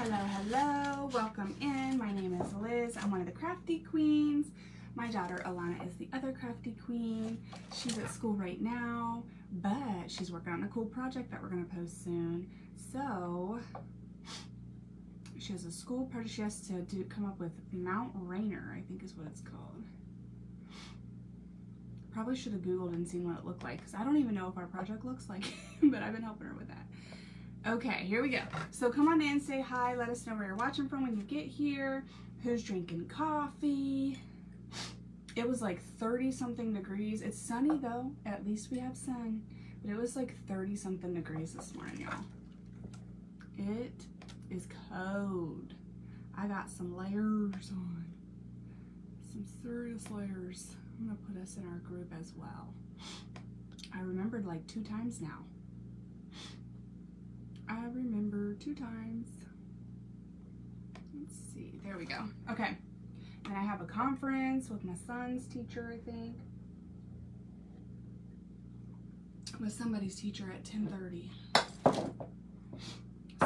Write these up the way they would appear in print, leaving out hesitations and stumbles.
Hello, welcome in. My name is Liz. I'm one of the crafty queens. My daughter Alana is the other crafty queen. She's at school right now, but she's working on a cool project that we're gonna post soon. So she has a school project she has to come up with Mount Rainier, I think is what it's called. Probably should have Googled and seen what it looked like because I don't even know if our project looks like, but I've been helping her with that. Okay, here we go. So come on in, say hi, let us know where you're watching from when you get here. Who's drinking coffee? It was like 30 something degrees. It's sunny though, at least we have sun. But it was like 30 something degrees this morning, y'all. It is cold. I got some layers on. Some serious layers. I'm gonna put us in our group as well. I remembered like 2 times now. I remember 2 times. Let's see, there we go. Okay, and I have a conference with my son's teacher, I think. With somebody's teacher at 10:30.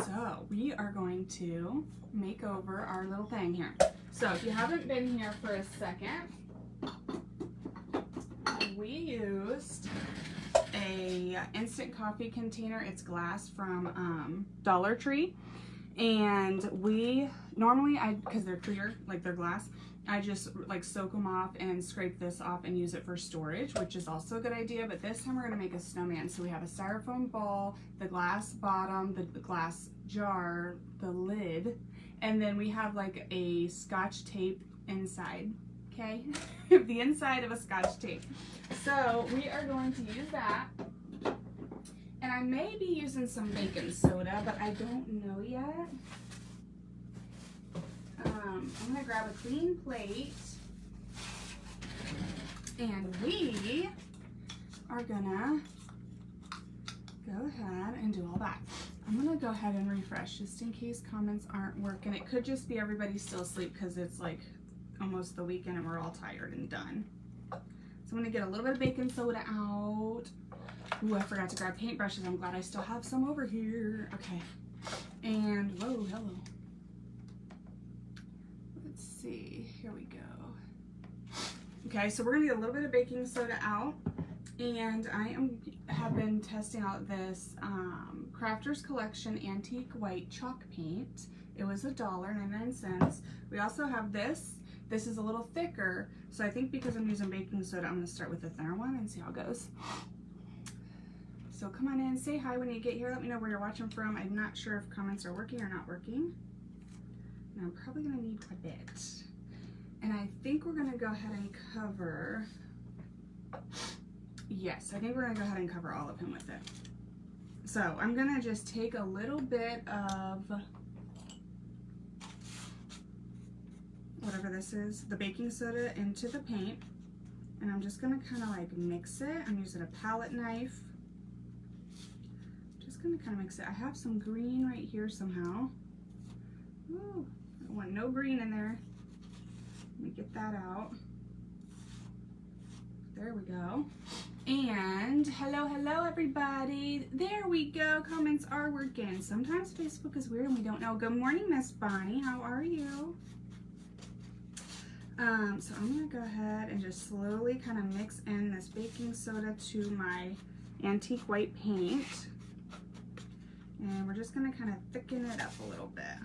So we are going to make over our little thing here. So if you haven't been here for a second, we used a instant coffee container. It's glass from Dollar Tree, and we normally, because they're clear, like they're glass, I just like soak them off and scrape this off and use it for storage, which is also a good idea. But this time we're going to make a snowman. So we have a styrofoam ball, the glass bottom, the glass jar, the lid, and then we have like a Scotch tape inside. Okay, the inside of a Scotch tape. So we are going to use that, and I may be using some baking soda, but I don't know yet. I'm gonna grab a clean plate, and we are gonna go ahead and do all that. I'm gonna go ahead and refresh just in case comments aren't working. It could just be everybody's still asleep because it's like almost the weekend and we're all tired and done. So I'm gonna get a little bit of baking soda out. Ooh, I forgot to grab paintbrushes. I'm glad I still have some over here. Okay. And whoa, hello. Let's see, here we go. Okay, so we're gonna get a little bit of baking soda out, and I have been testing out this Crafters Collection Antique White Chalk Paint. It was $1.99. We also have this. This is a little thicker, so I think because I'm using baking soda, I'm gonna start with the thinner one and see how it goes. So come on in, say hi when you get here. Let me know where you're watching from. I'm not sure if comments are working or not working. And I'm probably gonna need a bit. And I think we're gonna go ahead and cover, yes, I think we're gonna go ahead and cover all of him with it. So I'm gonna just take a little bit of whatever this is, the baking soda, into the paint, and I'm just gonna kind of like mix it. I'm using a palette knife. Just gonna kind of mix it. I have some green right here somehow. Ooh, I want no green in there. Let me get that out. There we go. And hello everybody. There we go. Comments are working. Sometimes Facebook is weird and we don't know. Good morning, Miss Bonnie. How are you? So I'm gonna go ahead and just slowly kind of mix in this baking soda to my antique white paint. And we're just gonna kind of thicken it up a little bit.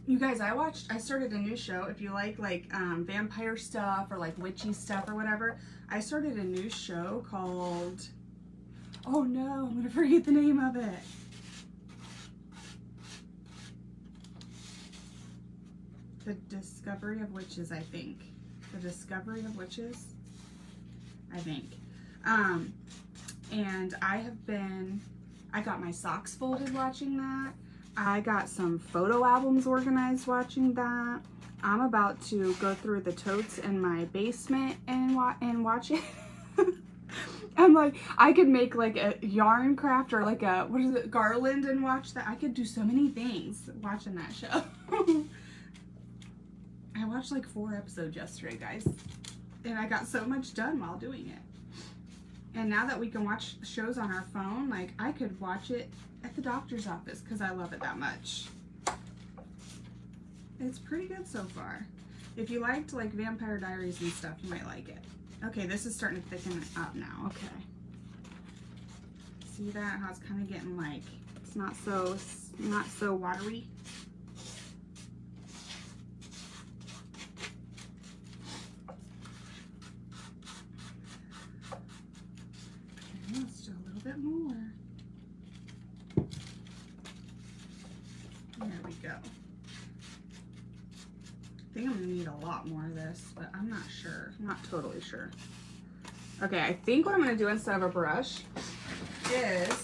You guys, I started a new show. If you like vampire stuff or like witchy stuff or whatever, I started a new show called, oh no, I'm gonna forget the name of it. The Discovery of Witches, I think. The Discovery of Witches, I think. And I got my socks folded watching that. I got some photo albums organized watching that. I'm about to go through the totes in my basement and watch it. I'm like, I could make like a yarn craft or like a, what is it, garland, and watch that. I could do so many things watching that show. I watched like 4 episodes yesterday, guys, and I got so much done while doing it. And now that we can watch shows on our phone, like I could watch it at the doctor's office because I love it that much. It's pretty good so far. If you liked like Vampire Diaries and stuff, you might like it. Okay, this is starting to thicken up now. Okay. See that? How it's kind of getting like, it's not so watery. Okay, let's do a little bit more. There we go. I think I'm gonna need a lot more of this, but I'm not sure. I'm not totally sure. Okay, I think what I'm gonna do instead of a brush is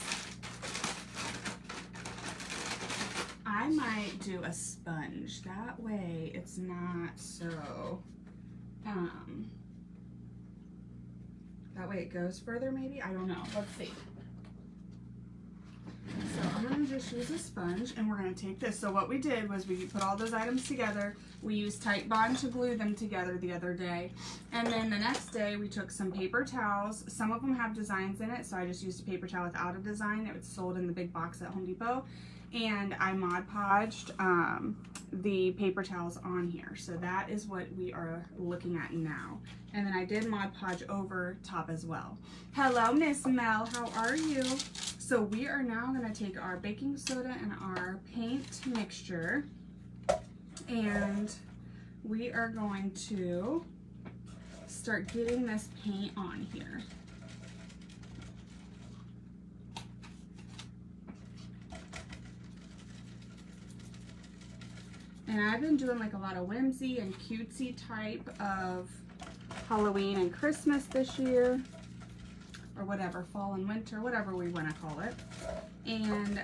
I might do a sponge. That way it's not so, that way it goes further maybe? I don't know. Let's see. So I'm gonna just use a sponge and we're gonna take this. So what we did was we put all those items together. We used Tite Bond to glue them together the other day. And then the next day we took some paper towels. Some of them have designs in it, so I just used a paper towel without a design. It was sold in the big box at Home Depot. And I Mod Podged the paper towels on here. So that is what we are looking at now. And then I did Mod Podge over top as well. Hello, Miss Mel, how are you? So we are now gonna take our baking soda and our paint mixture and we are going to start getting this paint on here. And I've been doing like a lot of whimsy and cutesy type of Halloween and Christmas this year, or whatever, fall and winter, whatever we want to call it. And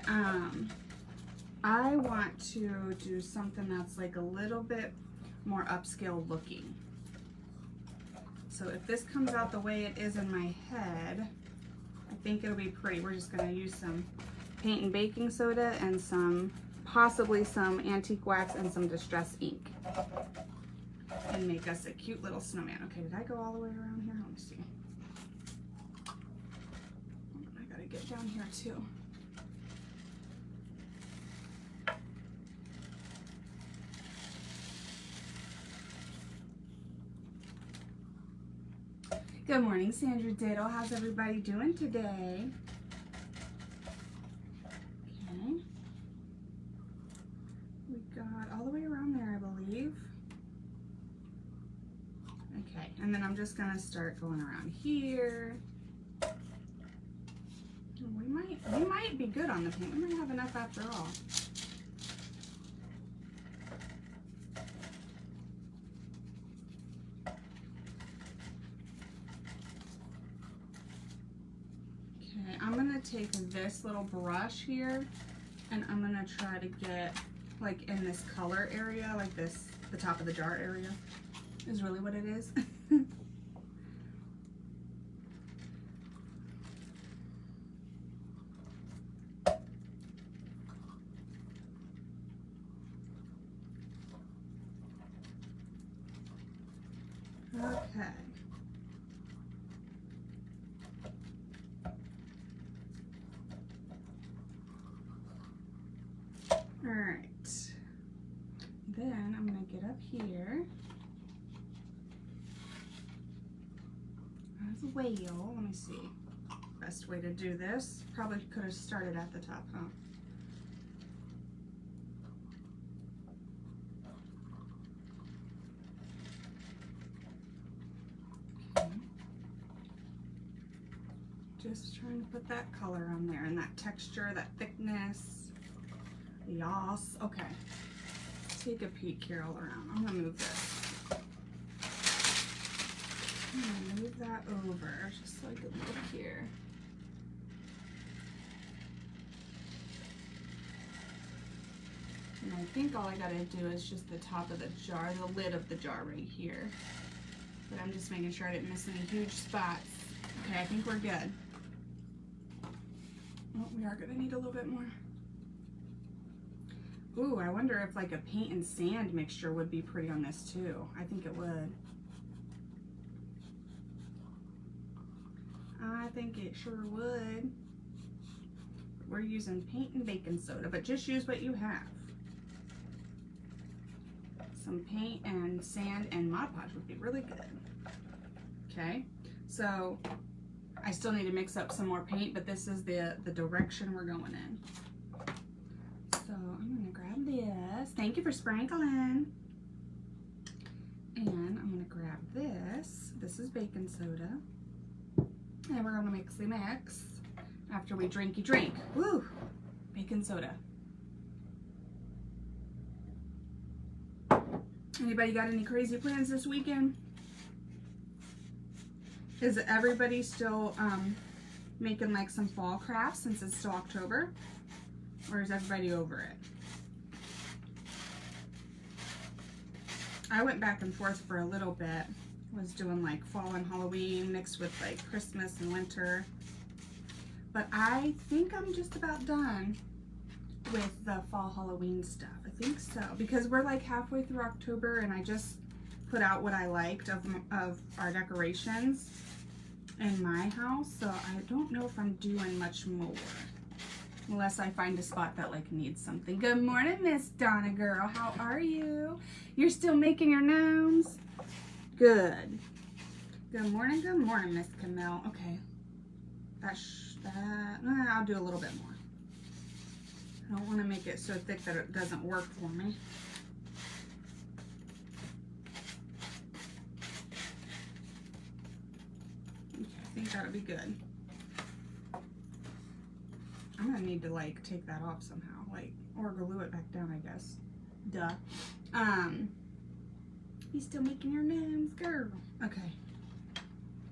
I want to do something that's like a little bit more upscale looking. So if this comes out the way it is in my head, I think it'll be pretty. We're just going to use some paint and baking soda and some, possibly some antique wax and some distress ink, and make us a cute little snowman. Okay, did I go all the way around here? Let me see. I gotta get down here too. Good morning, Sandra Diddle. How's everybody doing today? Okay. We got all the way around there, I believe. Okay, and then I'm just gonna start going around here. We might be good on the paint. We might have enough after all. Okay, I'm gonna take this little brush here and I'm gonna try to get like in this color area, like this, the top of the jar area is really what it is. Okay. All right. Then I'm gonna get up here. As well, let me see. Best way to do this. Probably could have started at the top, huh? Okay. Just trying to put that color on there and that texture, that thickness. Yas. Okay. Take a peek here all around. I'm gonna move this. I'm gonna move that over just like a little here. And I think all I gotta do is just the top of the jar, the lid of the jar right here. But I'm just making sure I didn't miss any huge spots. Okay, I think we're good. Oh, we are gonna need a little bit more. Ooh, I wonder if like a paint and sand mixture would be pretty on this too. I think it would. I I think it sure would. We're using paint and baking soda, but just use what you have. Some paint and sand and Mod Podge would be really good. Okay, so I still need to mix up some more paint, but this is the direction we're going in. So I'm gonna grab this. Thank you for sprinkling. And I'm gonna grab this. This is baking soda. And we're gonna mix the mix. After we drink, you drink. Woo! Baking soda. Anybody got any crazy plans this weekend? Is everybody still making like some fall crafts since it's still October? Or is everybody over it? I went back and forth for a little bit. Was doing like fall and Halloween mixed with like Christmas and winter. But I think I'm just about done with the fall Halloween stuff. I think so. Because we're like halfway through October and I just put out what I liked of our decorations in my house. So I don't know if I'm doing much more. Unless I find a spot that like needs something. Good morning, Miss Donna girl. How are you? You're still making your gnomes? Good. Good morning, Miss Camille. Okay. I'll do a little bit more. I don't want to make it so thick that it doesn't work for me. Okay, I think that'll be good. I'm gonna need to like take that off somehow, like, or glue it back down, I guess. Duh. You still making your names, girl? Okay.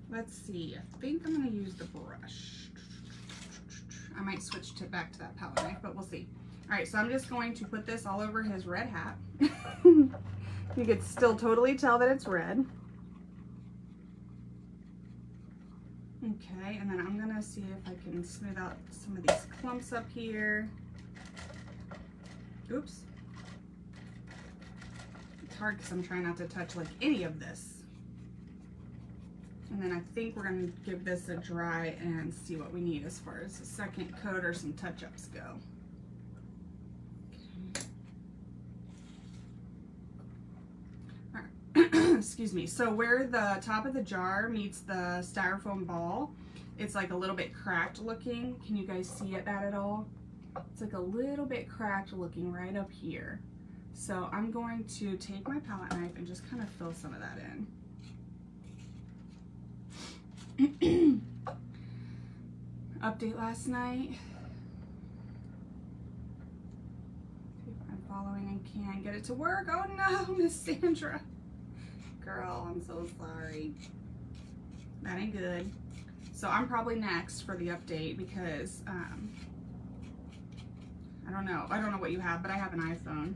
Let's see. I think I'm gonna use the brush. I might switch back to that palette knife, but we'll see. All right, so I'm just going to put this all over his red hat. You can still totally tell that it's red. Okay, and then I'm gonna see if I can smooth out some of these clumps up here. Oops. It's hard because I'm trying not to touch like any of this. And then I think we're gonna give this a dry and see what we need as far as a second coat or some touch-ups go. Excuse me. So where the top of the jar meets the styrofoam ball, it's like a little bit cracked looking. Can you guys see that at all? It's like a little bit cracked looking right up here. So I'm going to take my palette knife and just kind of fill some of that in. Update last night. See if I'm following and can get it to work. Oh no, Miss Sandra. Girl, I'm so sorry. That ain't good. So I'm probably next for the update because I don't know what you have, but I have an iPhone.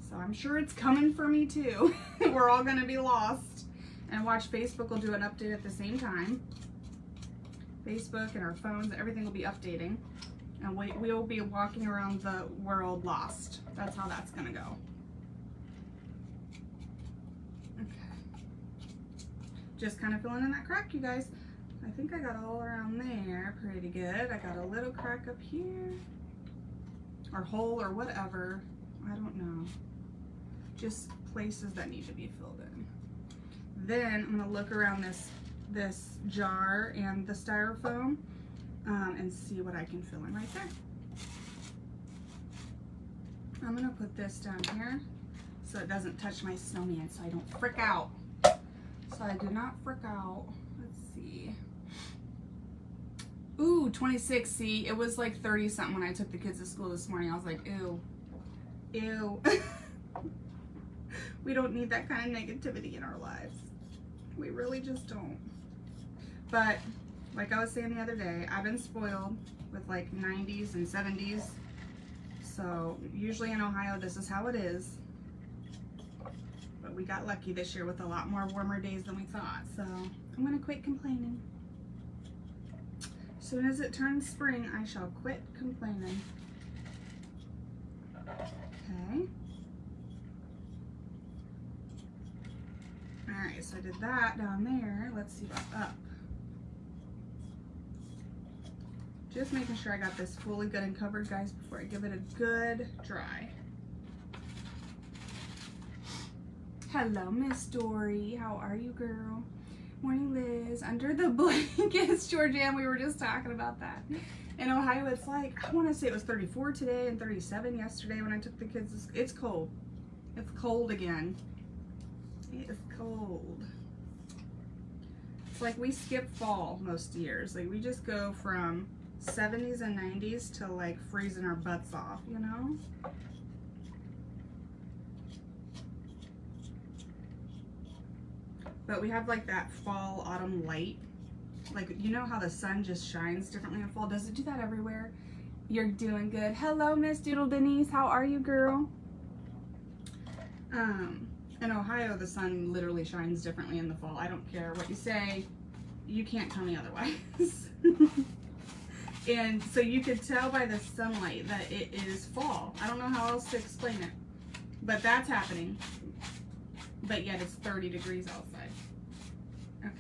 So I'm sure it's coming for me too. We're all gonna be lost. And watch, Facebook will do an update at the same time. Facebook and our phones, everything will be updating. And we will be walking around the world lost. That's how that's gonna go. Okay. Just kind of filling in that crack, you guys. I think I got all around there pretty good. I got a little crack up here. Or hole or whatever. I don't know. Just places that need to be filled in. Then I'm gonna look around this jar and the styrofoam and see what I can fill in right there. I'm gonna put this down here so it doesn't touch my snowman, so I don't freak out. So I do not freak out. Let's see. Ooh, 26. See, it was like 30 something when I took the kids to school this morning. I was like, ew, ew. We don't need that kind of negativity in our lives. We really just don't. But like I was saying the other day, I've been spoiled with like 90s and 70s. So usually in Ohio, this is how it is. But we got lucky this year with a lot more warmer days than we thought. So I'm gonna quit complaining. As soon as it turns spring, I shall quit complaining. Okay. Alright, so I did that down there. Let's see about up. Just making sure I got this fully good and covered, guys, before I give it a good dry. Hello, Miss Dory. How are you, girl? Morning, Liz. Under the blankets, Georgianne. We were just talking about that. In Ohio, it's like, I want to say it was 34 today and 37 yesterday when I took the kids. It's cold. It's cold again. It is cold. It's like we skip fall most years. Like we just go from 70s and 90s to like freezing our butts off, you know? But we have like that fall autumn light. Like, you know how the sun just shines differently in fall? Does it do that everywhere? You're doing good. Hello, Miss Doodle Denise. How are you, girl? In Ohio, the sun literally shines differently in the fall. I don't care what you say. You can't tell me otherwise. And so you could tell by the sunlight that it is fall. I don't know how else to explain it. But that's happening. But yet it's 30 degrees outside. Okay.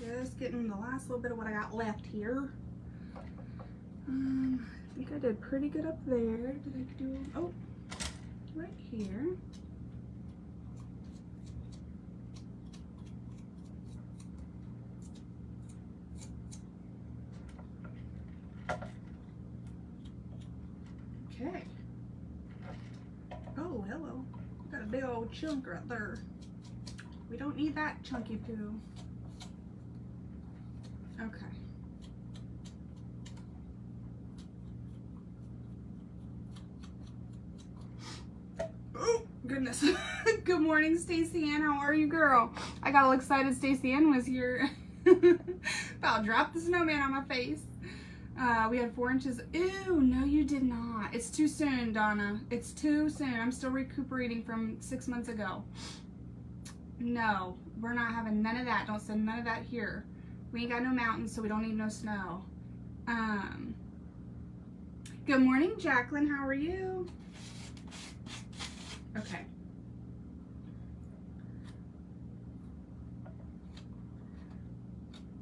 Just getting the last little bit of what I got left here. I think I did pretty good up there. Did I do, oh, right here. Okay. Oh, hello. Got a big old chunk right there. We don't need that chunky poo. Okay. Oh, goodness. Good morning, Stacey Ann. How are you, girl? I got all excited Stacey Ann was here. About dropped the snowman on my face. We had 4 inches. Ew, no you did not. It's too soon, Donna. It's too soon. I'm still recuperating from 6 months ago. No, we're not having none of that. Don't send none of that here. We ain't got no mountains, so we don't need no snow. Good morning, Jacqueline. How are you? Okay.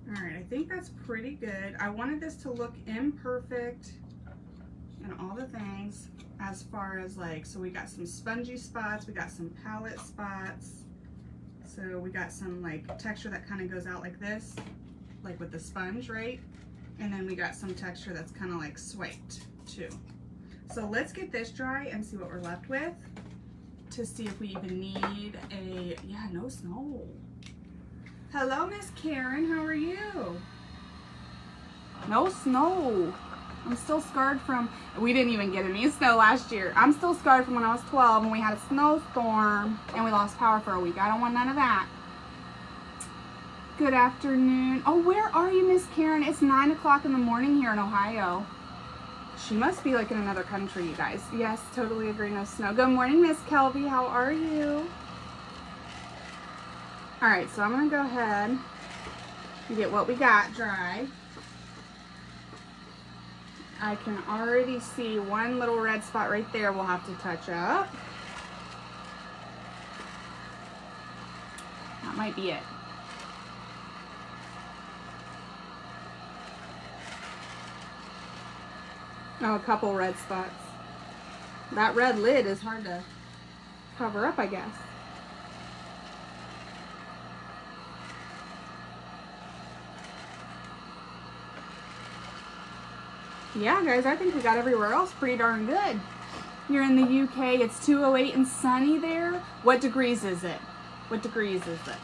All right, I think that's pretty good. I wanted this to look imperfect and all the things as far as like, so we got some spongy spots, we got some palette spots. So we got some like texture that kind of goes out like this, like with the sponge, right? And then we got some texture that's kind of like swiped too. So let's get this dry and see what we're left with to see if we even need a, yeah, no snow. Hello, Miss Karen, how are you? No snow. I'm still scarred from, we didn't even get any snow last year. I'm still scarred from when I was 12 and we had a snowstorm and we lost power for a week. I don't want none of that. Good afternoon. Oh, where are you, Miss Karen? It's 9 o'clock in the morning here in Ohio. She must be like in another country, you guys. Yes, totally agree, no snow. Good morning, Miss Kelby. How are you? All right, so I'm gonna go ahead and get what we got dry. I can already see one little red spot right there we'll have to touch up. That might be it. Oh, a couple red spots. That red lid is hard to cover up, I guess. Yeah, guys, I think we got everywhere else pretty darn good. You're in the UK. It's 208 and sunny there. What degrees is it? What degrees is it?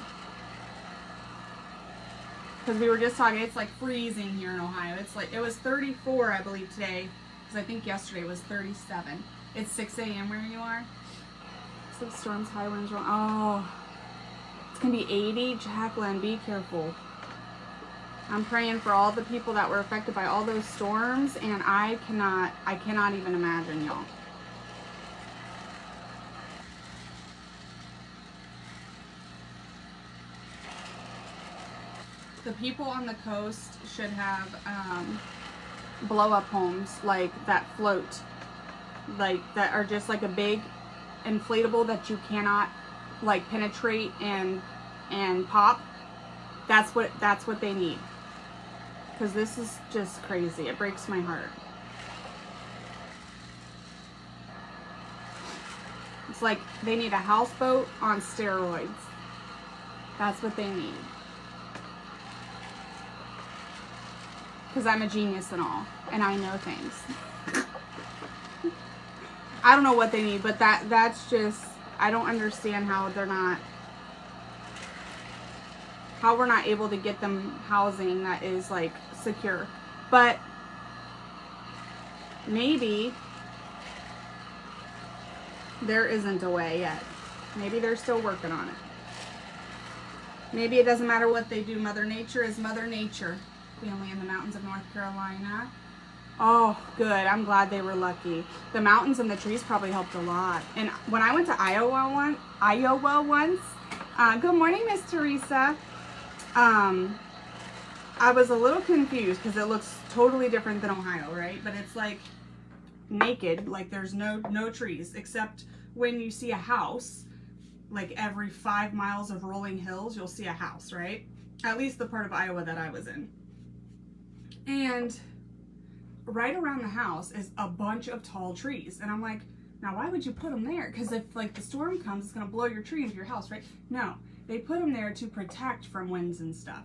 Because we were just talking, it's like freezing here in Ohio. It's like, it was 34, I believe, today. Because I think yesterday was 37. It's 6 a.m. where you are. So storms, high winds. Oh, it's going to be 80. Jacqueline, be careful. I'm praying for all the people that were affected by all those storms, and I cannot even imagine, y'all. The people on the coast should have blow-up homes like that float, like that are just like a big inflatable that you cannot like penetrate and pop. That's what they need. because this is just crazy. It breaks my heart. It's like they need a houseboat on steroids. That's what they need. Because I'm a genius and all, and I know things. I don't know what they need, but that's just, I don't understand how they're not, how we're not able to get them housing that is like secure. But maybe there isn't a way yet. Maybe they're still working on it. Maybe it doesn't matter what they do. Mother Nature is Mother Nature. Family in the mountains of North Carolina. Oh, good. I'm glad they were lucky. The mountains and the trees probably helped a lot. And when I went to Iowa once, good morning, Miss Teresa. I was a little confused because it looks totally different than Ohio, right? But it's like naked, like there's no trees, except when you see a house, like every 5 miles of rolling hills, you'll see a house, right? At least the part of Iowa that I was in. And right around the house is a bunch of tall trees. And I'm like, now why would you put them there? Because if like the storm comes, it's going to blow your tree into your house, right? No, they put them there to protect from winds and stuff.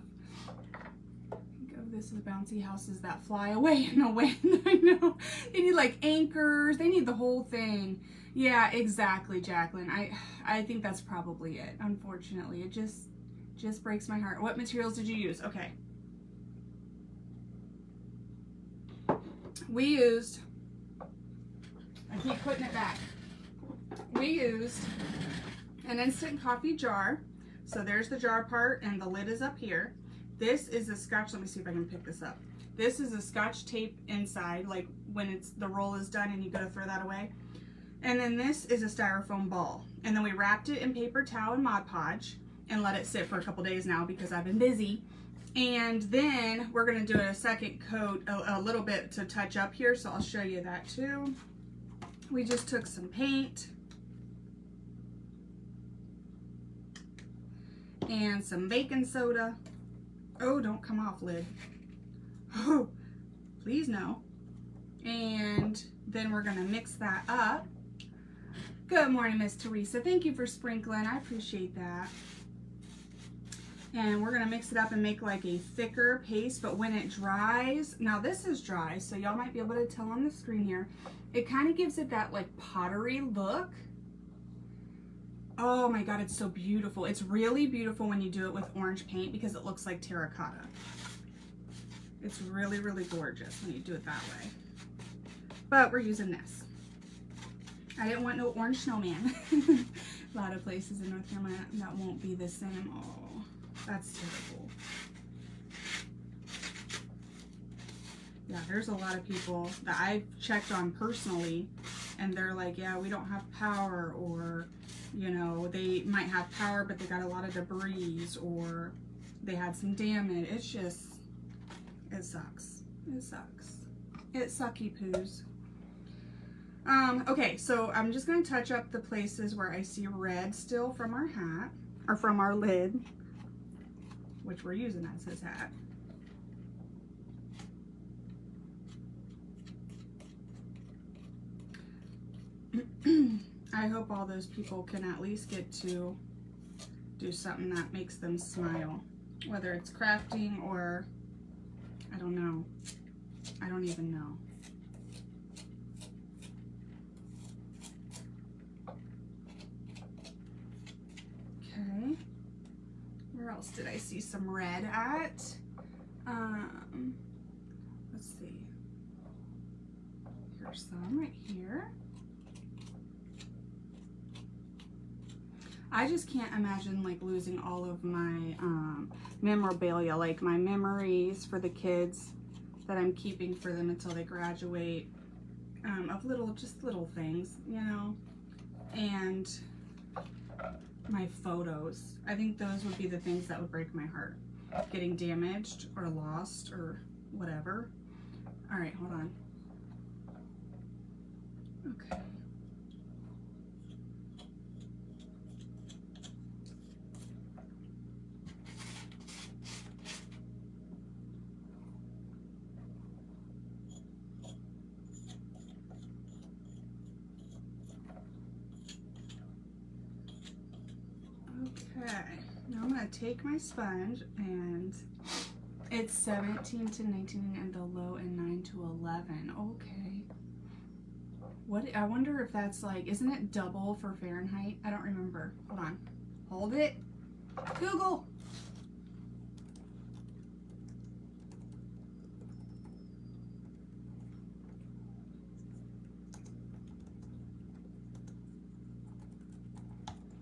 Think of this as bouncy houses that fly away in the wind. I know. They need like anchors. They need the whole thing. Yeah, exactly, Jacqueline. I think that's probably it. Unfortunately, it just breaks my heart. What materials did you use? Okay. We used, I keep putting it back. We used an instant coffee jar. So there's the jar part and the lid is up here. This is a scotch, let me see if I can pick this up. This is a scotch tape inside, like when the roll is done and you go to throw that away. And then this is a styrofoam ball. And then we wrapped it in paper towel and Mod Podge and let it sit for a couple days now because I've been busy. And then we're gonna do a second coat, a little bit to touch up here. So I'll show you that too. We just took some paint and some baking soda. Oh, don't come off, lid. Oh, please no. And then we're gonna mix that up. Good morning, Miss Teresa. Thank you for sprinkling. I appreciate that. And we're gonna mix it up and make like a thicker paste, but when it dries, now this is dry, so y'all might be able to tell on the screen here, it kind of gives it that like pottery look. Oh my God, it's so beautiful. It's really beautiful when you do it with orange paint because it looks like terracotta. It's really, really gorgeous when you do it that way. But we're using this. I didn't want no orange snowman. A lot of places in North Carolina that won't be the same. Oh, that's terrible. Yeah, there's a lot of people that I've checked on personally and they're like, yeah, we don't have power, or, you know, they might have power, but they got a lot of debris, or they had some damage. It's just, it sucks. It sucks. It sucky poos. Okay, so I'm just going to touch up the places where I see red still from our hat, or from our lid, which we're using as his hat. I hope all those people can at least get to do something that makes them smile, whether it's crafting or, I don't know. I don't even know. Okay, where else did I see some red at? Let's see. Here's some right here. I just can't imagine like losing all of my memorabilia, like my memories for the kids that I'm keeping for them until they graduate, of just little things, you know, and my photos. I think those would be the things that would break my heart, getting damaged or lost or whatever. All right, hold on. Okay. take my sponge, and it's 17 to 19 and the low, and 9 to 11. Okay. What, I wonder if that's like, isn't it double for Fahrenheit? I don't remember. Hold on. Hold it. Google.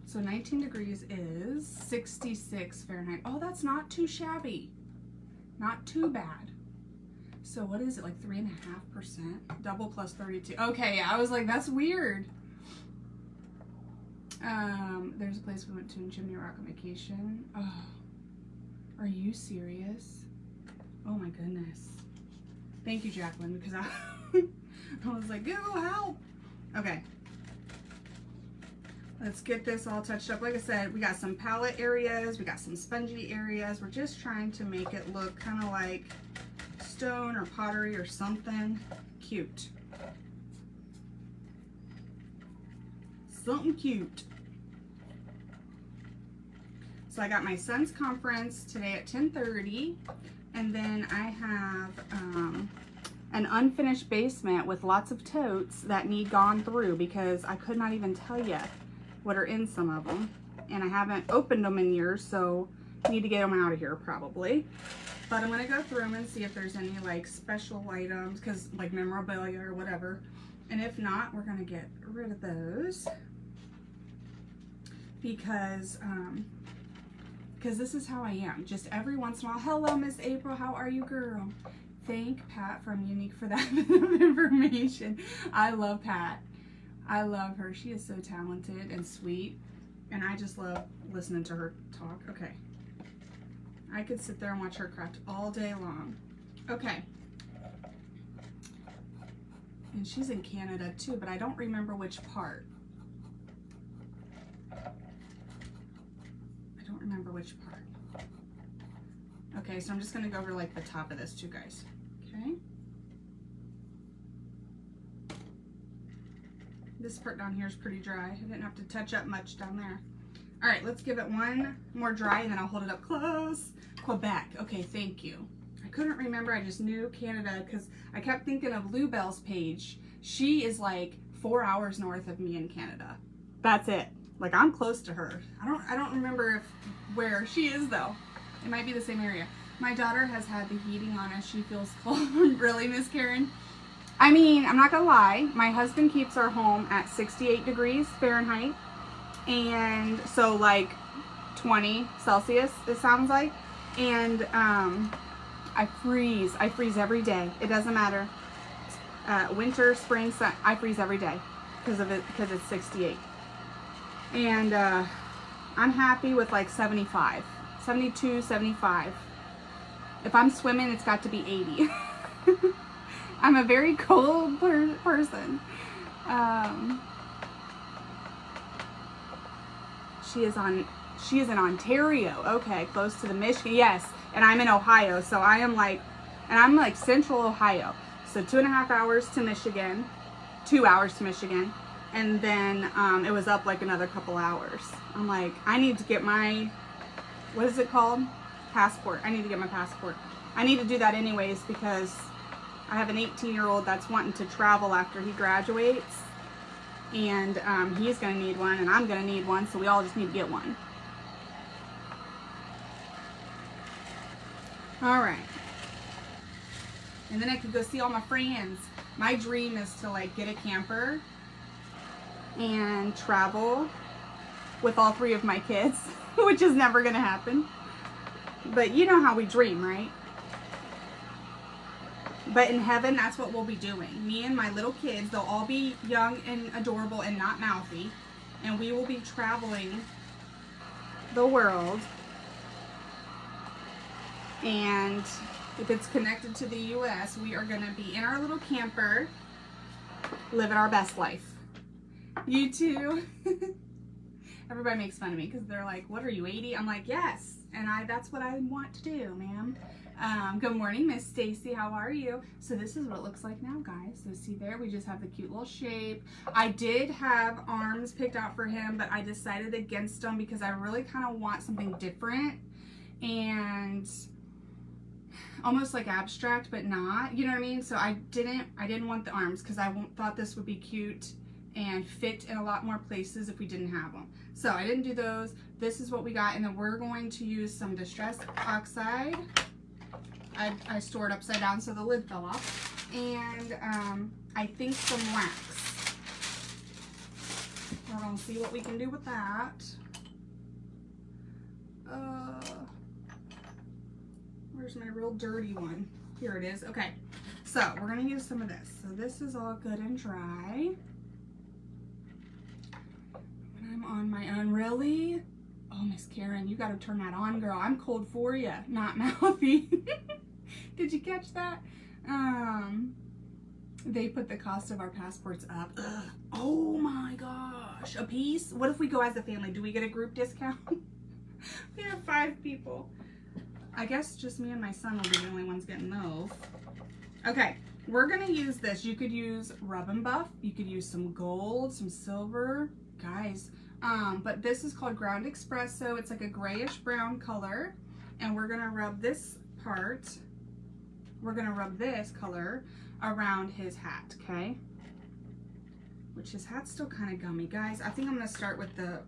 So 19 degrees is 66 Fahrenheit. Oh, that's not too shabby. Not too bad. So what is it, like 3.5%? Double plus 32. Okay, yeah, I was like, that's weird. There's a place we went to in Chimney Rock on vacation. Oh, are you serious? Oh my goodness. Thank you, Jacqueline, because I was like, Google, help. Okay. Let's get this all touched up. Like I said, we got some palette areas, we got some spongy areas. We're just trying to make it look kind of like stone or pottery or something cute. Something cute. So I got my son's conference today at 10:30, and then I have an unfinished basement with lots of totes that need gone through because I could not even tell you what are in some of them, and I haven't opened them in years, so I need to get them out of here probably. But I'm gonna go through them and see if there's any like special items, because like memorabilia or whatever, and if not, we're gonna get rid of those because this is how I am. Just every once in a while, hello Miss April, how are you, girl? Thank Pat from Unique for that bit of information. I love Pat. I love her. She is so talented and sweet, and I just love listening to her talk. Okay. I could sit there and watch her craft all day long. Okay. And she's in Canada too, but I don't remember which part. I don't remember which part. Okay, so I'm just going to go over like the top of this too, guys. Okay. This part down here is pretty dry. I didn't have to touch up much down there. All right, let's give it one more dry and then I'll hold it up close. Quebec. Okay, thank you. I couldn't remember. I just knew Canada because I kept thinking of Lou Bell's page. She is like 4 hours north of me in Canada. That's it. Like I'm close to her. I don't remember where she is though. It might be the same area. My daughter has had the heating on as she feels cold. Really, Miss Karen? I mean, I'm not gonna lie, my husband keeps our home at 68 degrees Fahrenheit, and so like 20 Celsius, it sounds like, and I freeze every day. It doesn't matter, winter, spring, sun, I freeze every day because it's 68, and I'm happy with like 75, 72, 75. If I'm swimming, it's got to be 80. I'm a very cold person. She is in Ontario. Okay, close to the Michigan. Yes, and I'm in Ohio, so I'm like central Ohio. So 2.5 hours to Michigan, 2 hours to Michigan, and then it was up like another couple hours. I'm like, I need to get my, what is it called? Passport. I need to get my passport. I need to do that anyways because I have an 18-year-old that's wanting to travel after he graduates, and he's going to need one, and I'm going to need one, so we all just need to get one. All right. And then I could go see all my friends. My dream is to like get a camper and travel with all 3 of my kids, which is never going to happen. But you know how we dream, right? But in heaven, that's what we'll be doing. Me and my little kids, they'll all be young and adorable and not mouthy. And we will be traveling the world. And if it's connected to the U.S., we are going to be in our little camper, living our best life. You too. Everybody makes fun of me because they're like, what are you, 80? I'm like, yes. And that's what I want to do, ma'am. Good morning, Miss Stacy. How are you? So this is what it looks like now, guys. So see there, we just have the cute little shape. I did have arms picked out for him, but I decided against them because I really kind of want something different and almost like abstract, but not. You know what I mean? So I didn't want the arms because I thought this would be cute and fit in a lot more places if we didn't have them. So I didn't do those. This is what we got, and then we're going to use some Distress Oxide. I stored upside down so the lid fell off, and I think some wax. We're gonna see what we can do with that. Where's my real dirty one? Here it is. Okay, so we're gonna use some of this. So this is all good and dry. When I'm on my own, really? Oh, Miss Karen, you gotta turn that on, girl. I'm cold for you, not mouthy. Did you catch that? They put the cost of our passports up. Ugh. Oh my gosh, a piece? What if we go as a family? Do we get a group discount? We have 5 people. I guess just me and my son will be the only ones getting those. Okay, we're gonna use this. You could use Rub and Buff. You could use some gold, some silver. Guys, but this is called Ground Espresso. It's like a grayish brown color. And we're gonna rub this part. We're gonna rub this color around his hat, okay? Which his hat's still kind of gummy. Guys, I think I'm gonna start with the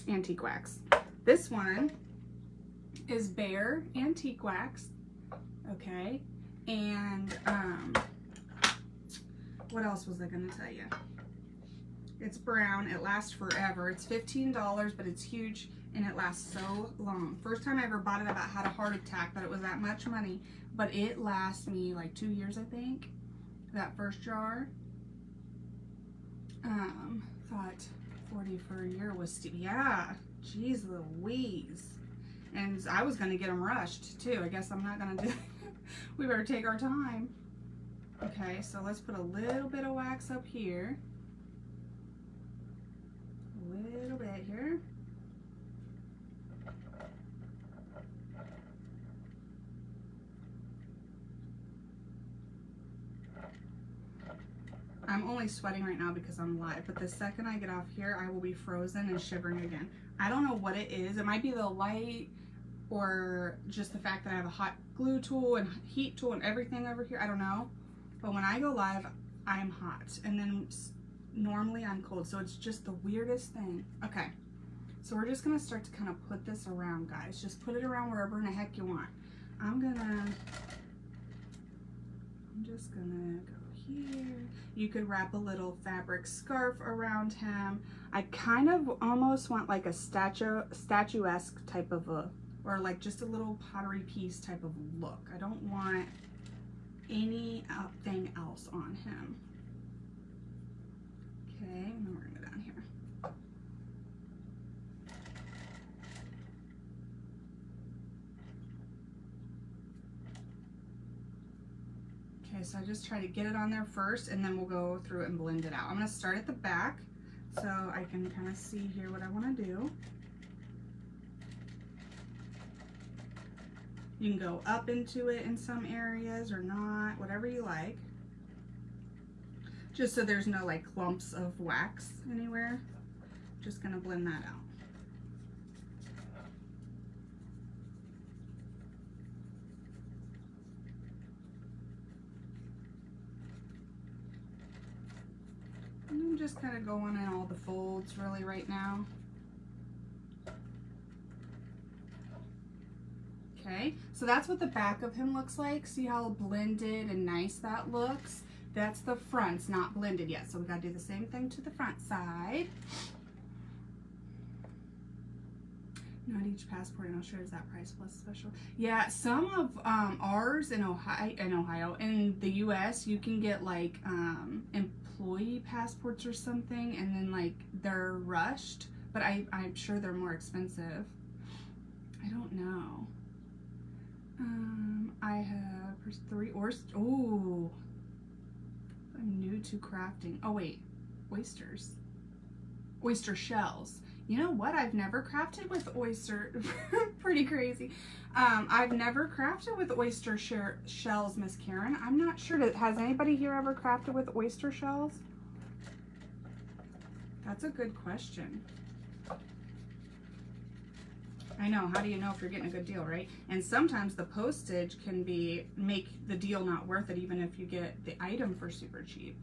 antique wax. This one is Bare Antique Wax, okay? And what else was I gonna tell you? It's brown, it lasts forever. It's $15, but it's huge and it lasts so long. First time I ever bought it, I about had a heart attack that it was that much money, but it lasts me like 2 years, I think. That first jar. Thought 40 for a year was steep. Yeah, geez Louise. And I was gonna get them rushed too. I guess I'm not gonna do we better take our time. Okay, so let's put a little bit of wax up here. A little bit here. I'm only sweating right now because I'm live, but the second I get off here, I will be frozen and shivering again. I don't know what it is. It might be the light or just the fact that I have a hot glue tool and heat tool and everything over here. I don't know. But when I go live, I'm hot. And then normally I'm cold. So it's just the weirdest thing. Okay. So we're just going to start to kind of put this around, guys. Just put it around wherever in the heck you want. I'm just going to go here. You could wrap a little fabric scarf around him. I kind of almost want like a statuesque type of a, or like just a little pottery piece type of look. I don't want anything else on him. Okay, and then we're gonna go down here. Okay, so I just try to get it on there first and then we'll go through it and blend it out. I'm gonna start at the back so I can kind of see here what I wanna do. You can go up into it in some areas or not, whatever you like. Just so there's no like clumps of wax anywhere. Just gonna blend that out. And I'm just kind of going in all the folds really right now. Okay, so that's what the back of him looks like. See how blended and nice that looks? That's the front. It's not blended yet, so we gotta do the same thing to the front side. Not each passport in Australia is that price plus special. Yeah, some of ours in Ohio, in the US, you can get like employee passports or something, and then like they're rushed, but I'm sure they're more expensive. I don't know. I have 3 oysters. Oh, I'm new to crafting. Oh wait, oysters. Oyster shells. You know what? I've never crafted with oyster. Pretty crazy. I've never crafted with oyster shells, Miss Karen. I'm not sure. Has anybody here ever crafted with oyster shells? That's a good question. I know. How do you know if you're getting a good deal, right? And sometimes the postage can make the deal not worth it, even if you get the item for super cheap.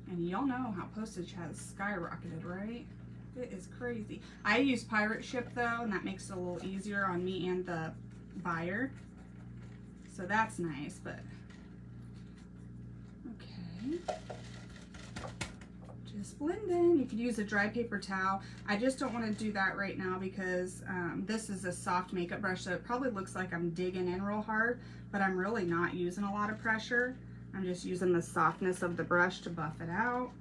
And y'all know how postage has skyrocketed, right? It is crazy. I use pirate ship though, and that makes it a little easier on me and the buyer. So that's nice, but okay. Just blend in. You could use a dry paper towel. I just don't want to do that right now because this is a soft makeup brush, so it probably looks like I'm digging in real hard, but I'm really not using a lot of pressure. I'm just using the softness of the brush to buff it out,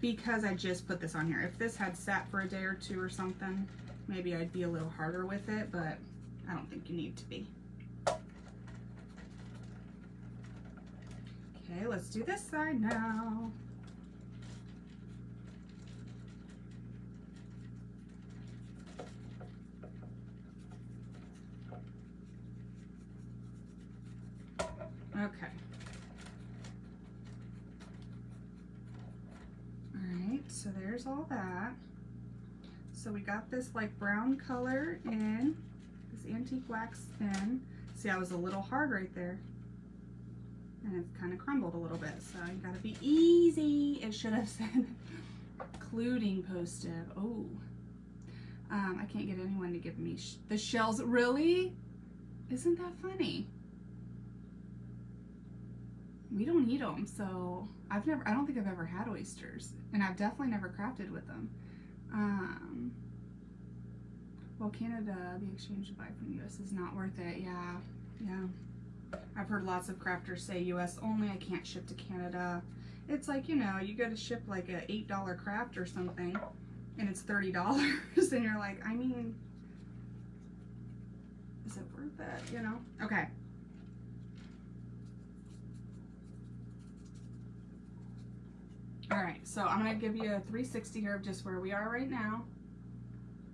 because I just put this on here. If this had sat for a day or two or something, maybe I'd be a little harder with it, but I don't think you need to be. Okay, let's do this side now. Okay. Alright, so there's all that. So we got this like brown color in, this antique wax in. See, I was a little hard right there. And it kind of crumbled a little bit, so you gotta be easy. It should have said including postive. Oh. I can't get anyone to give me the shells. Really? Isn't that funny? We don't eat them, so I don't think I've ever had oysters, and I've definitely never crafted with them. Well, Canada, the exchange to buy from the U.S. is not worth it. Yeah. I've heard lots of crafters say U.S. only. I can't ship to Canada. It's like, you know, you go to ship like a $8 craft or something, and it's $30, and you're like, I mean, is it worth it? You know? Okay. Alright, so I'm going to give you a 360 here of just where we are right now.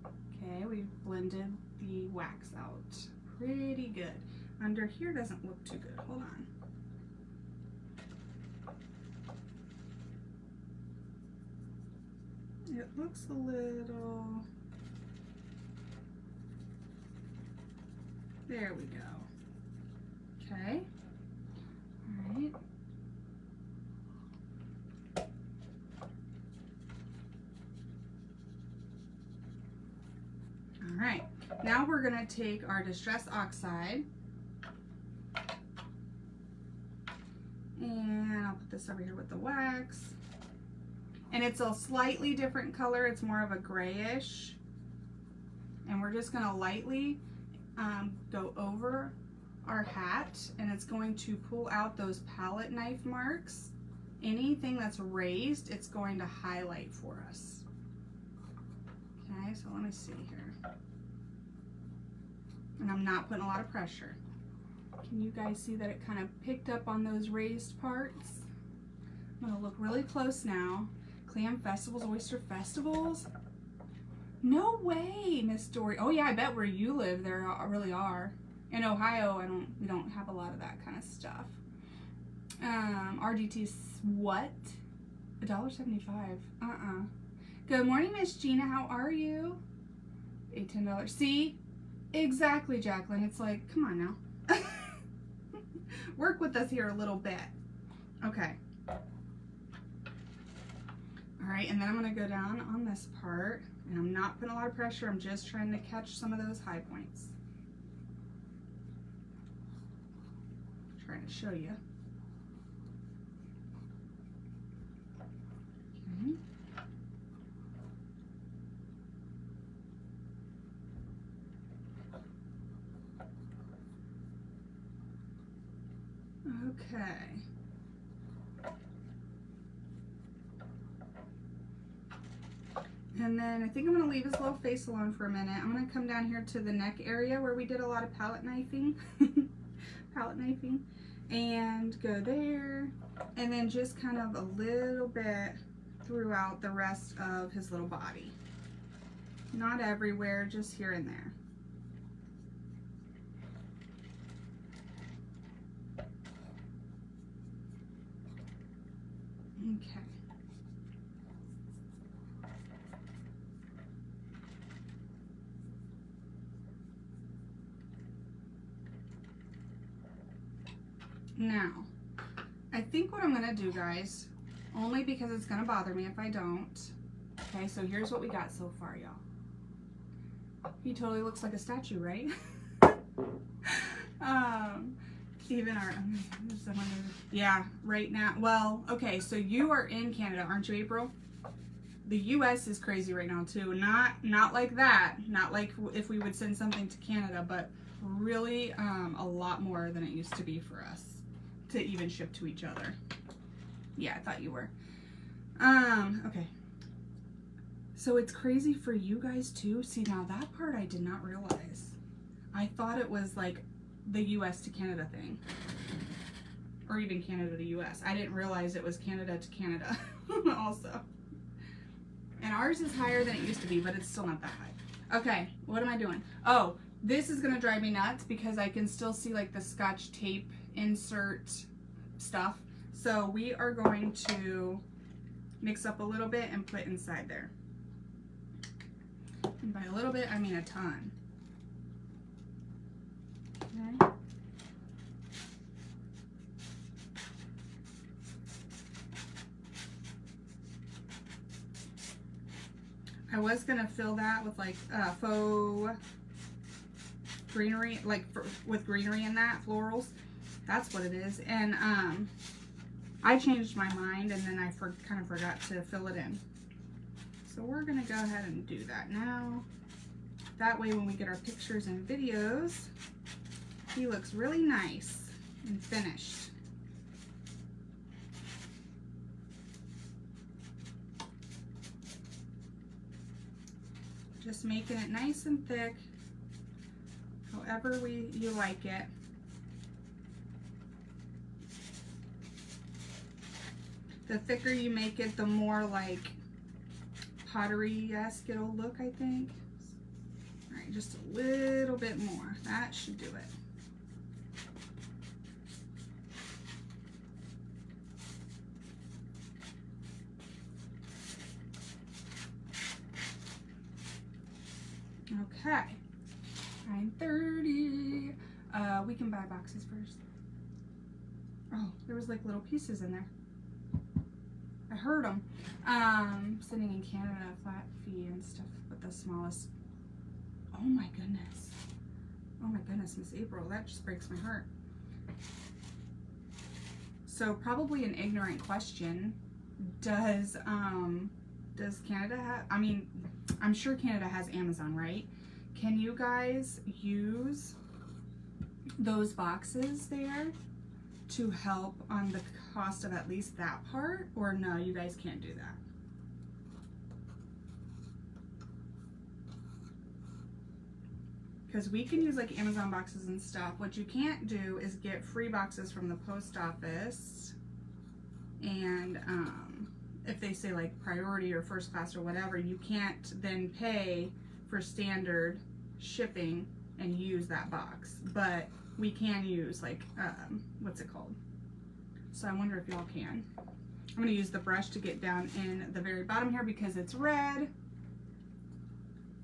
Okay, we've blended the wax out pretty good. Under here doesn't look too good. Hold on. It looks a little... There we go. Okay. Alright. Alright, now we're going to take our Distress Oxide, and I'll put this over here with the wax, and it's a slightly different color. It's more of a grayish, and we're just going to lightly go over our hat, and it's going to pull out those palette knife marks. Anything that's raised, it's going to highlight for us. Okay, so let me see here. And I'm not putting a lot of pressure. Can you guys see that it kind of picked up on those raised parts? I'm gonna look really close now. Clam festivals, oyster festivals? No way, Miss Dory. Oh yeah, I bet where you live there really are. In Ohio, we don't have a lot of that kind of stuff. RDT's what? $1.75. Good morning, Miss Gina. How are you? $10. See? Exactly, Jacqueline. It's like, come on now. Work with us here a little bit. Okay. Alright, and then I'm going to go down on this part. And I'm not putting a lot of pressure. I'm just trying to catch some of those high points. Trying to show you. Okay. And then I think I'm going to leave his little face alone for a minute. I'm going to come down here to the neck area where we did a lot of palette knifing. And go there. And then just kind of a little bit throughout the rest of his little body. Not everywhere, just here and there. Okay. Now, I think what I'm gonna do, guys, only because it's gonna bother me if I don't. Okay, so here's what we got so far, y'all. He totally looks like a statue, right? Even our, yeah, right now. Well, okay, so you are in Canada, aren't you, April? The U.S. is crazy right now too. Not like that. Not like if we would send something to Canada, but really a lot more than it used to be for us to even ship to each other. Yeah, I thought you were. Okay. So it's crazy for you guys too. See, now that part I did not realize. I thought it was like the US to Canada thing. Or even Canada to US. I didn't realize it was Canada to Canada also. And ours is higher than it used to be, but it's still not that high. Okay, what am I doing? Oh, this is gonna drive me nuts because I can still see like the Scotch tape insert stuff. So we are going to mix up a little bit and put inside there. And by a little bit, I mean a ton. Okay. I was gonna fill that with like faux greenery, like with greenery in that, florals. That's what it is. And I changed my mind and then I kind of forgot to fill it in. So we're gonna go ahead and do that now. That way when we get our pictures and videos, he looks really nice and finished. Just making it nice and thick, however you like it. The thicker you make it, the more like pottery-esque it'll look, I think. All right, just a little bit more. That should do it. Okay, 9:30. We can buy boxes first. Oh, there was like little pieces in there. I heard them. Sitting in Canada, flat fee and stuff, but the smallest. Oh my goodness. Oh my goodness, Miss April, that just breaks my heart. So probably an ignorant question. Does Canada have, I mean, I'm sure Canada has Amazon, right? Can you guys use those boxes there to help on the cost of at least that part? Or no, you guys can't do that? Because we can use like Amazon boxes and stuff. What you can't do is get free boxes from the post office, and if they say like priority or first class or whatever, you can't then pay for standard shipping and use that box. But we can use like, what's it called? So I wonder if y'all can. I'm gonna use the brush to get down in the very bottom here because it's red.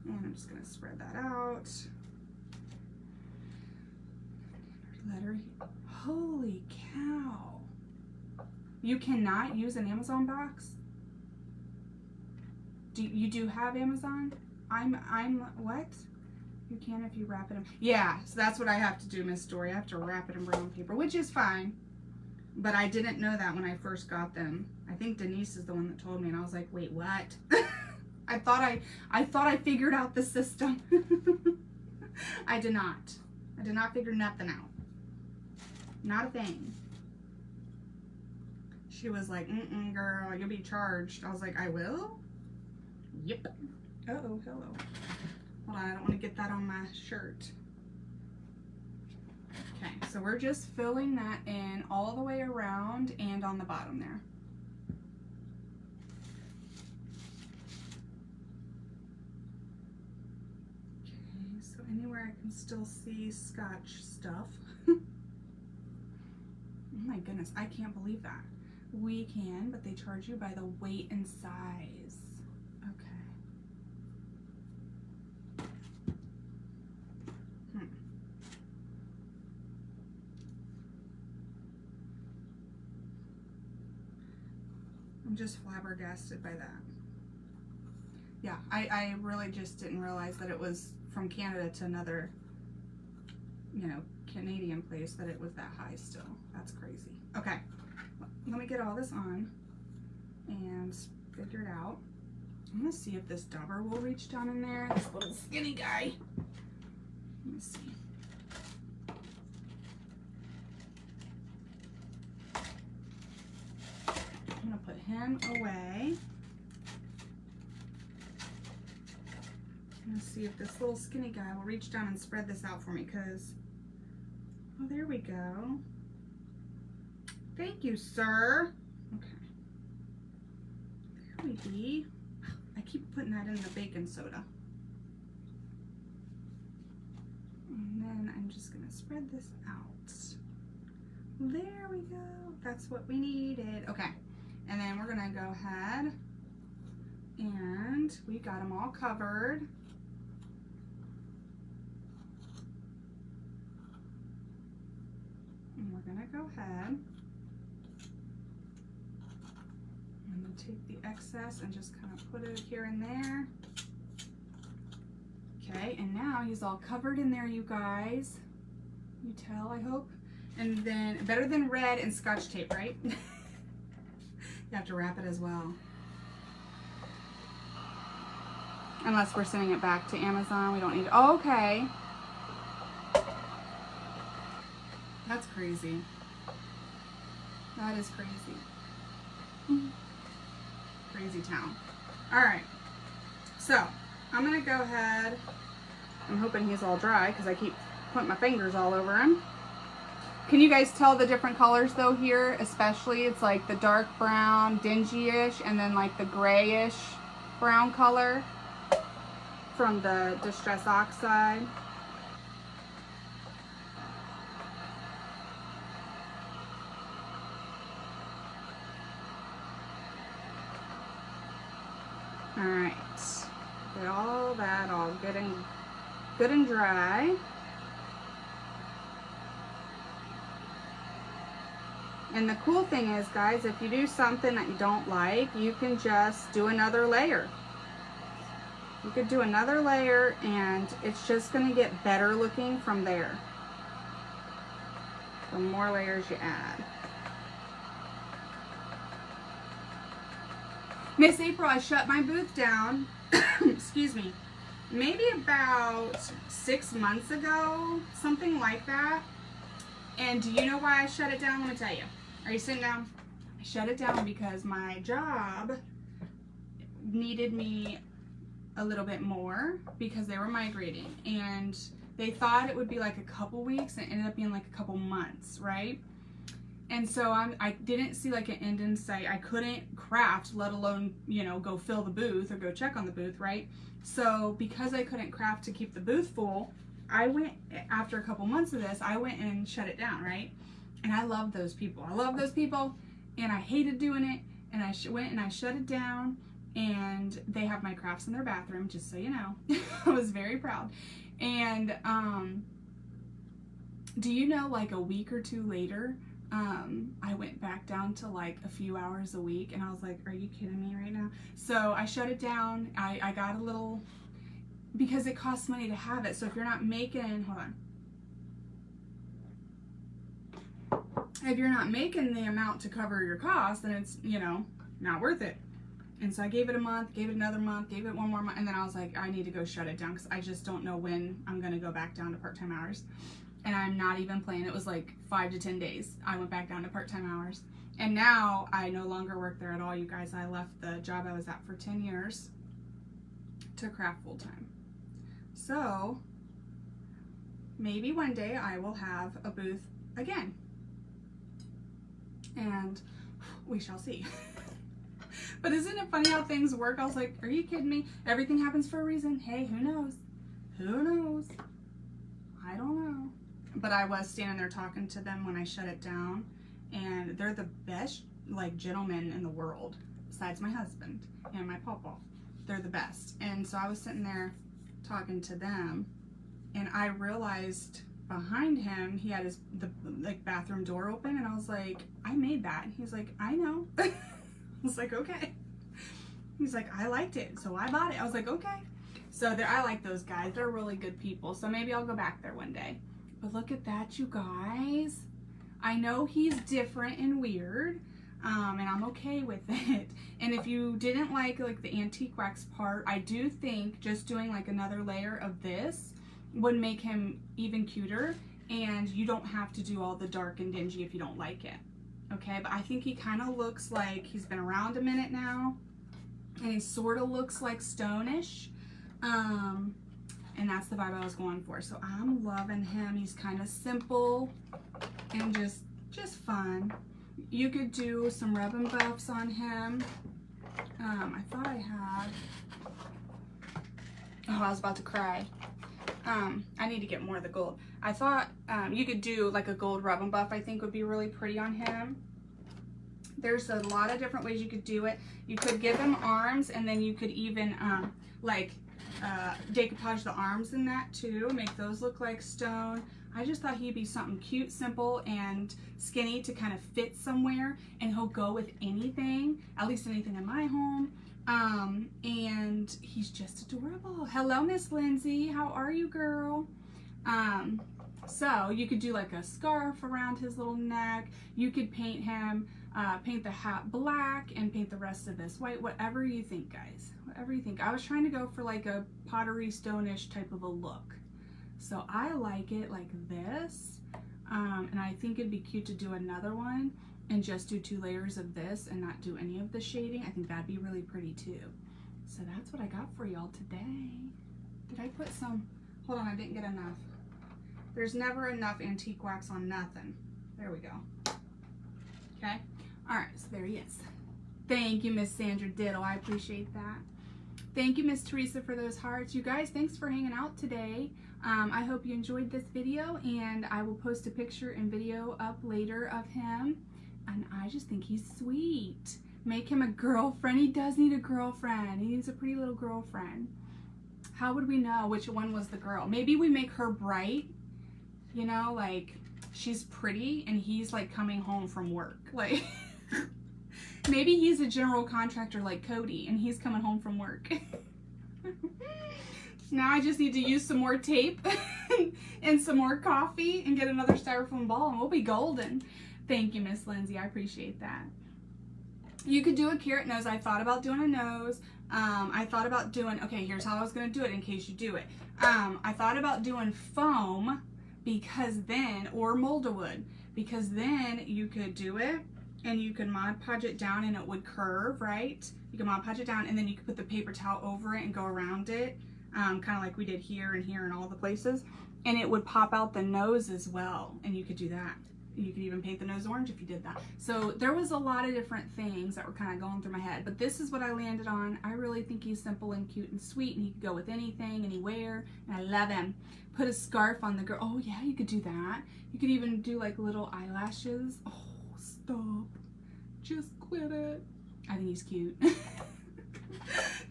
And I'm just gonna spread that out. Letter, holy cow. You cannot use an Amazon box? You do have Amazon? I'm what? You can if you wrap it in. Yeah, so that's what I have to do, Miss Story. I have to wrap it in brown paper, which is fine. But I didn't know that when I first got them. I think Denise is the one that told me, and I was like, wait, what? I thought I figured out the system. I did not. I did not figure nothing out. Not a thing. She was like, girl, you'll be charged. I was like, I will? Yep. Uh-oh, hello. Hold on, I don't want to get that on my shirt. Okay, so we're just filling that in all the way around and on the bottom there. So anywhere I can still see Scotch stuff. Oh my goodness, I can't believe that. We can, but they charge you by the weight and size. Okay. I'm just flabbergasted by that. Yeah, I really just didn't realize that it was from Canada to another, you know, Canadian place, that it was that high still. That's crazy. Okay, let me get all this on and figure it out. I'm gonna see if this dauber will reach down in there, this little skinny guy. Let me see. I'm gonna put him away. I'm gonna see if this little skinny guy will reach down and spread this out for me, because, oh, there we go. Thank you, sir. Okay. There we be. I keep putting that in the baking soda. And then I'm just gonna spread this out. There we go. That's what we needed. Okay. And then we're gonna go ahead and we got them all covered. And we're gonna go ahead and take the excess and just kind of put it here and there. Okay, and now he's all covered in there, you guys. You tell, I hope. And then, better than red and Scotch tape, right? You have to wrap it as well. Unless we're sending it back to Amazon, we don't need, oh, okay. That's crazy. That is crazy. Crazy town. All right, so I'm gonna go ahead. I'm hoping he's all dry because I keep putting my fingers all over him. Can you guys tell the different colors though here? Especially it's like the dark brown, dingy-ish, and then like the grayish brown color from the Distress Oxide. All right, get all that all good and dry. And the cool thing is, guys, if you do something that you don't like, you can just do another layer. You could do another layer and it's just gonna get better looking from there. The more layers you add. Miss April, I shut my booth down, excuse me, maybe about 6 months ago, something like that. And do you know why I shut it down? Let me tell you. Are you sitting down? I shut it down because my job needed me a little bit more because they were migrating. And they thought it would be like a couple weeks and it ended up being like a couple months, right? And so I didn't see like an end in sight. I couldn't craft, let alone, you know, go fill the booth or go check on the booth, right? So because I couldn't craft to keep the booth full, I went, after a couple months of this, I went and shut it down, right? And I love those people. I love those people, and I hated doing it, and I went and I shut it down, and they have my crafts in their bathroom, just so you know. I was very proud. And do you know, like a week or two later, I went back down to like a few hours a week, and I was like, are you kidding me right now? So I shut it down. I got a little, because it costs money to have it. So if you're not making, hold on. If you're not making the amount to cover your costs, then it's, you know, not worth it. And so I gave it a month, gave it another month, gave it one more month, and then I was like, I need to go shut it down because I just don't know when I'm going to go back down to part-time hours. And I'm not even playing. It was like 5 to 10 days. I went back down to part-time hours. And now I no longer work there at all, you guys. I left the job I was at for 10 years to craft full-time. So maybe one day I will have a booth again. And we shall see. But isn't it funny how things work? I was like, are you kidding me? Everything happens for a reason. Hey, who knows? Who knows? I don't know. But I was standing there talking to them when I shut it down, and they're the best, like, gentlemen in the world, besides my husband and my papa. They're the best. And so I was sitting there talking to them, and I realized behind him he had the bathroom door open, and I was like, I made that. And he's like, I know. I was like, okay. He's like, I liked it, so I bought it. I was like, okay. So I like those guys. They're really good people. So maybe I'll go back there one day. But look at that, you guys. I know he's different and weird, and I'm okay with it. And if you didn't like the antique wax part, I do think just doing like another layer of this would make him even cuter, and you don't have to do all the dark and dingy if you don't like it. Okay, but I think he kind of looks like he's been around a minute now, and he sort of looks like stone-ish. And that's the vibe I was going for. So I'm loving him. He's kind of simple and just fun. You could do some rub and buffs on him. I thought I had, oh, I was about to cry. I need to get more of the gold. I thought you could do like a gold rub and buff. I think would be really pretty on him. There's a lot of different ways you could do it. You could give him arms, and then you could even decoupage the arms in that too, make those look like stone. I just thought he'd be something cute, simple, and skinny to kind of fit somewhere, and he'll go with anything, at least anything in my home. And he's just adorable. Hello, Miss Lindsay. How are you, girl? So you could do like a scarf around his little neck. You could paint him, paint the hat black and paint the rest of this white, whatever you think, guys. Whatever you think. I was trying to go for like a pottery stone-ish type of a look. So I like it like this. And I think it'd be cute to do another one and just do 2 layers of this and not do any of the shading. I think that'd be really pretty too. So that's what I got for y'all today. Did I put some, hold on, I didn't get enough. There's never enough antique wax on nothing. There we go. Okay. All right, so there he is. Thank you, Miss Sandra Diddle. I appreciate that. Thank you, Miss Teresa, for those hearts. You guys, thanks for hanging out today. I hope you enjoyed this video, and I will post a picture and video up later of him. And I just think he's sweet. Make him a girlfriend. He does need a girlfriend. He needs a pretty little girlfriend. How would we know which one was the girl? Maybe we make her bright. You know, like, she's pretty and he's like coming home from work. Like, maybe he's a general contractor like Cody and he's coming home from work. Now I just need to use some more tape and some more coffee and get another styrofoam ball and we'll be golden. Thank you, Miss Lindsay. I appreciate that. You could do a carrot nose. I thought about doing a nose. I thought about doing, okay, here's how I was going to do it in case you do it. I thought about doing foam because then, or mold-a-wood, because then you could do it and you could Mod Podge it down and it would curve, right? You can Mod Podge it down and then you could put the paper towel over it and go around it, kind of like we did here and all the places. And it would pop out the nose as well, and you could do that. You could even paint the nose orange if you did that. So there was a lot of different things that were kind of going through my head, but this is what I landed on. I really think he's simple and cute and sweet, and he could go with anything, anywhere, and I love him. Put a scarf on the girl. Oh yeah, you could do that. You could even do like little eyelashes. Oh, stop. Just quit it. I think he's cute.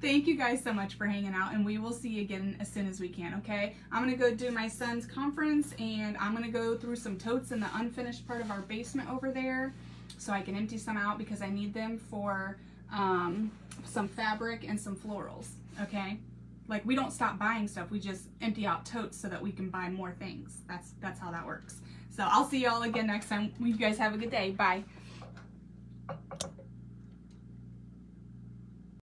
Thank you guys so much for hanging out, and we will see you again as soon as we can, okay? I'm going to go do my son's conference, and I'm going to go through some totes in the unfinished part of our basement over there so I can empty some out because I need them for some fabric and some florals, okay? Like, we don't stop buying stuff. We just empty out totes so that we can buy more things. That's how that works. So I'll see y'all again next time. You guys have a good day. Bye.